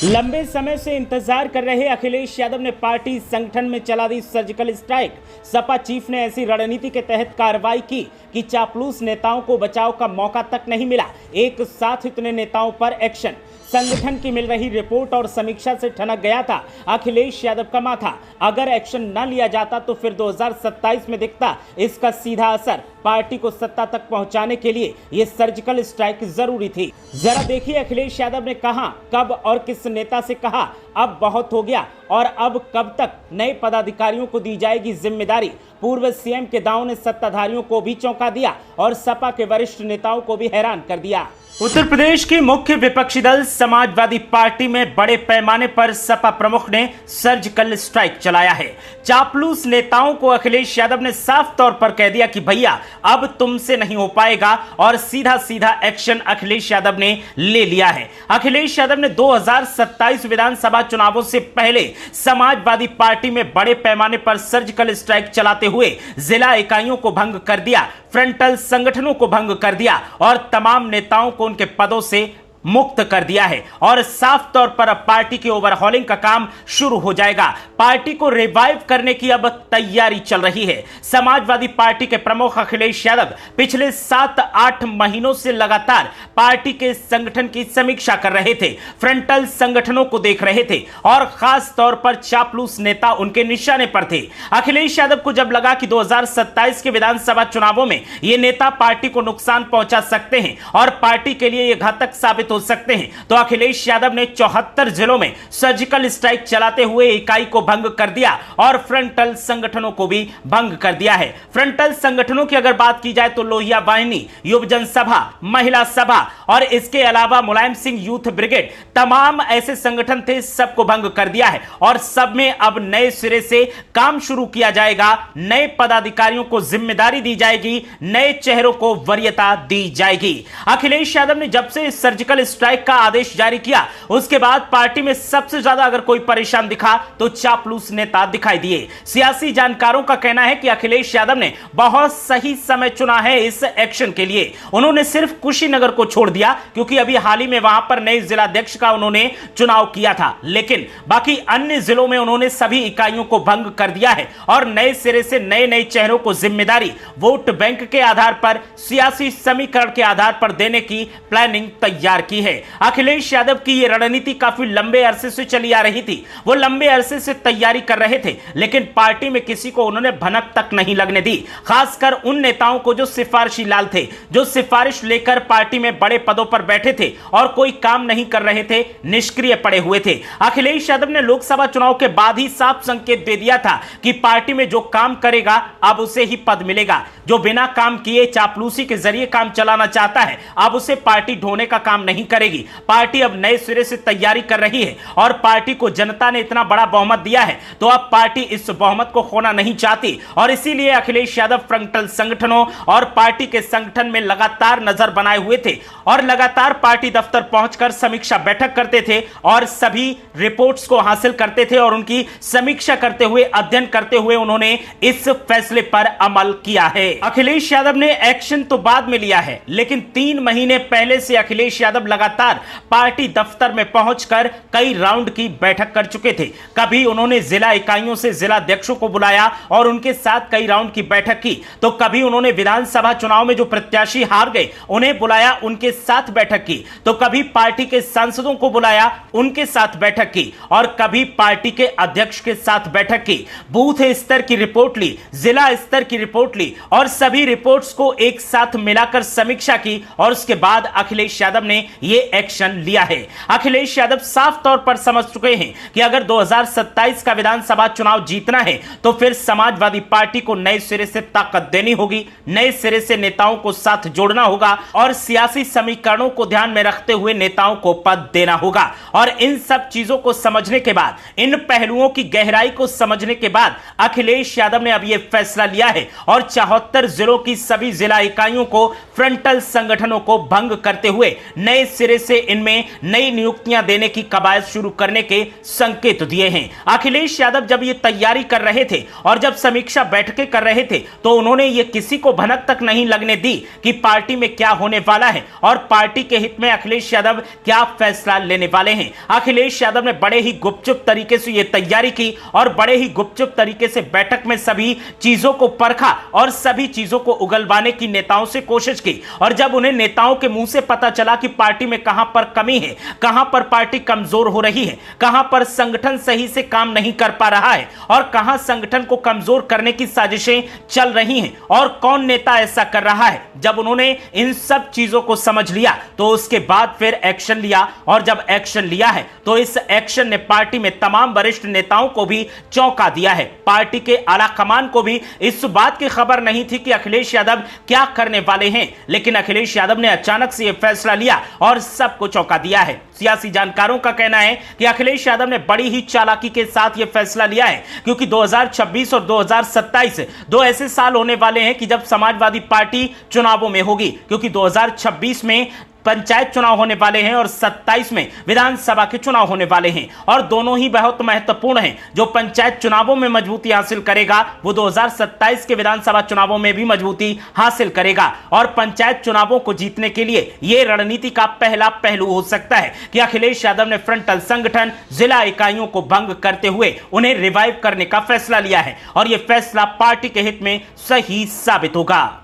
लंबे समय से इंतजार कर रहे अखिलेश यादव ने पार्टी संगठन में चला दी सर्जिकल स्ट्राइक। सपा चीफ ने ऐसी रणनीति के तहत कार्रवाई की कि चापलूस नेताओं को बचाव का मौका तक नहीं मिला। एक साथ इतने नेताओं पर एक्शन। संगठन की मिल रही रिपोर्ट और समीक्षा से ठनक गया था अखिलेश यादव का माथा। अगर एक्शन न लिया जाता तो फिर 2027 में दिखता इसका सीधा असर। पार्टी को सत्ता तक पहुंचाने के लिए यह सर्जिकल स्ट्राइक जरूरी थी। जरा देखिए अखिलेश यादव ने कहा, कब और किस नेता से कहा। अब बहुत हो गया और अब कब तक नए पदाधिकारियों को दी जाएगी जिम्मेदारी। पूर्व सीएम के दांव ने सत्ताधारियों को भी चौंका दिया और सपा के वरिष्ठ नेताओं को भी हैरान कर दिया। उत्तर प्रदेश की मुख्य विपक्षी दल समाजवादी पार्टी में बड़े पैमाने पर सपा प्रमुख ने सर्जिकल स्ट्राइक चलाया है। चापलूस नेताओं को अखिलेश यादव ने साफ तौर पर कह दिया कि भैया अब तुमसे नहीं हो पाएगा और सीधा सीधा एक्शन अखिलेश यादव ने ले लिया है। अखिलेश यादव ने 2027 विधानसभा चुनावों से पहले समाजवादी पार्टी में बड़े पैमाने पर सर्जिकल स्ट्राइक चलाते हुए जिला इकाइयों को भंग कर दिया, फ्रंटल संगठनों को भंग कर दिया और तमाम नेताओं को उनके पदों से मुक्त कर दिया है। और साफ तौर पर अब पार्टी की ओवरहॉलिंग का काम शुरू हो जाएगा। पार्टी को रिवाइव करने की अब तैयारी चल रही है। समाजवादी पार्टी के प्रमुख अखिलेश यादव पिछले 7-8 महीनों से लगातार पार्टी के संगठन की समीक्षा कर रहे थे, फ्रंटल संगठनों को देख रहे थे और खास तौर पर चापलूस नेता उनके निशाने पर थे। अखिलेश यादव को जब लगा कि 2027 के विधानसभा चुनावों में ये नेता पार्टी को नुकसान पहुंचा सकते हैं और पार्टी के लिए ये घातक साबित हो सकते हैं, तो अखिलेश यादव ने 74 जिलों में सर्जिकल स्ट्राइक चलाते हुए इकाई को भंग कर दिया और फ्रंटल संगठनों को भी भंग कर दिया है। फ्रंटल संगठनों की अगर बात की जाए तो लोहिया वाहिनी, युव जनसभा, महिला सभा और इसके अलावा मुलायम सिंह यूथ ब्रिगेड, तमाम ऐसे संगठन थे, सबको भंग कर दिया है और सब में अब नए सिरे से काम शुरू किया जाएगा। नए पदाधिकारियों को जिम्मेदारी दी जाएगी, नए चेहरों को वरीयता दी जाएगी। अखिलेश यादव ने जब से सर्जिकल स्ट्राइक का आदेश जारी किया उसके बाद पार्टी में सबसे ज्यादा अगर कोई परेशान दिखा तो चापलूस नेता दिखाई दिए। सियासी जानकारों का कहना है कि अखिलेश यादव ने बहुत सही समय चुना है इस एक्शन के लिए। उन्होंने सिर्फ कुशीनगर को छोड़ दिया क्योंकि अभी हाल ही में वहां पर नए जिलाध्यक्ष का उन्होंने चुनाव किया था, लेकिन बाकी अन्य जिलों में उन्होंने सभी इकाइयों को भंग कर दिया है और नए सिरे से नए नए चेहरों को जिम्मेदारी वोट बैंक के आधार पर, सियासी समीकरण के आधार पर देने की प्लानिंग तैयार की है। अखिलेश यादव की यह रणनीति काफी लंबे अरसे से चली आ रही थी। वो लंबे अरसे से तैयारी कर रहे थे, लेकिन पार्टी में किसी को उन्होंने भनक तक नहीं लगने दी, खासकर उन नेताओं को जो सिफारिशी लाल थे, जो सिफारिश लेकर पार्टी में बड़े पदों पर बैठे थे और कोई काम नहीं कर रहे थे, निष्क्रिय पड़े हुए थे। अखिलेश यादव ने लोकसभा चुनाव के बाद ही साफ संकेत दे दिया था कि पार्टी में जो काम करेगा अब उसे ही पद मिलेगा। जो बिना काम किए चापलूसी के जरिए काम चलाना चाहता है अब उसे पार्टी ढोने का काम नहीं करेगी। पार्टी अब नए सिरे से तैयारी कर रही है और पार्टी को जनता ने इतना बड़ा बहुमत दिया है तो अब पार्टी इस बहुमत को खोना नहीं चाहती और इसीलिए अखिलेश यादव फ्रंटल संगठनों और पार्टी के संगठन में लगातार नजर बनाए हुए थे और लगातार पार्टी दफ्तर पहुंचकर समीक्षा बैठक करते थे और सभी रिपोर्ट्स को हासिल करते थे और उनकी समीक्षा करते हुए, अध्ययन करते हुए उन्होंने इस फैसले पर अमल किया है। अखिलेश यादव ने एक्शन तो बाद में लिया है, लेकिन 3 महीने पहले से अखिलेश यादव लगातार पार्टी दफ्तर में पहुंचकर कई राउंड की बैठक कर चुके थे। कभी उन्होंने जिला इकाइयों से जिला अध्यक्षों को बुलाया और उनके साथ कई राउंड की बैठक की, तो कभी उन्होंने विधानसभा चुनाव में जो प्रत्याशी हार गए उन्हें बुलाया, उनके साथ बैठक की, तो कभी पार्टी के सांसदों को बुलाया, उनके साथ बैठक की और कभी पार्टी के अध्यक्ष के साथ बैठक की। बूथ स्तर की रिपोर्ट ली, जिला स्तर की रिपोर्ट ली और सभी रिपोर्ट्स को एक साथ मिलाकर समीक्षा की और उसके बाद अखिलेश यादव ने यह एक्शन लिया है। अखिलेश यादव साफ तौर पर समझ चुके हैं कि अगर 2027 का विधानसभा चुनाव जीतना है तो फिर समाजवादी पार्टी को नए सिरे से ताकत देनी होगी, नए सिरे से नेताओं को साथ जोड़ना होगा और सियासी समीकरणों को ध्यान में रखते हुए नेताओं को पद देना होगा। और इन सब चीजों को समझने के बाद, इन पहलुओं की गहराई को समझने के बाद अखिलेश यादव ने अब यह फैसला लिया है और 74 जिलों की सभी जिला इकाइयों को, फ्रंटल संगठनों को भंग करते हुए नए नए सिरे से इनमें नई नियुक्तियां देने की कवायद शुरू करने के संकेत दिए हैं। अखिलेश यादव जब ये तैयारी कर रहे थे और जब समीक्षा बैठकें कर रहे थे तो उन्होंने ये किसी को भनक तक नहीं लगने दी कि पार्टी में क्या होने वाला है और पार्टी के हित में अखिलेश यादव क्या फैसला लेने वाले हैं। अखिलेश यादव ने बड़े ही गुपचुप तरीके से यह तैयारी की और बड़े ही गुपचुप तरीके से बैठक में सभी चीजों को परखा और सभी चीजों को उगलवाने की नेताओं से कोशिश की। और जब उन्हें नेताओं के मुंह से पता चला कि पार्टी में कहां पर कमी है, कहां पर पार्टी कमजोर हो रही है, कहां पर संगठन सही से काम नहीं कर पा रहा है और कहां संगठन को कमजोर करने की साजिशें चल रही हैं और कौन नेता ऐसा कर रहा है, जब उन्होंने इन सब चीजों को समझ लिया तो उसके बाद फिर एक्शन लिया। और जब एक्शन लिया है तो इस एक्शन ने पार्टी में तमाम वरिष्ठ नेताओं को भी चौंका दिया है। पार्टी के आला कमान को भी इस बात की खबर नहीं थी कि अखिलेश यादव क्या करने वाले हैं, लेकिन अखिलेश यादव ने अचानक से यह फैसला लिया और सबको चौंका दिया है। सियासी जानकारों का कहना है कि अखिलेश यादव ने बड़ी ही चालाकी के साथ यह फैसला लिया है, क्योंकि 2026 और 2027 दो ऐसे साल होने वाले हैं कि जब समाजवादी पार्टी चुनावों में होगी, क्योंकि 2026 में पंचायत चुनाव होने वाले हैं और 27 में विधानसभा के चुनाव होने वाले हैं और दोनों ही बहुत महत्वपूर्ण हैं। जो पंचायत चुनावों में मजबूती हासिल करेगा वो 2027 के विधानसभा चुनावों में भी मजबूती हासिल करेगा। और पंचायत चुनावों को जीतने के लिए यह रणनीति का पहला पहलू हो सकता है कि अखिलेश यादव ने फ्रंटल संगठन, जिला इकाइयों को भंग करते हुए उन्हें रिवाइव करने का फैसला लिया है और यह फैसला पार्टी के हित में सही साबित होगा।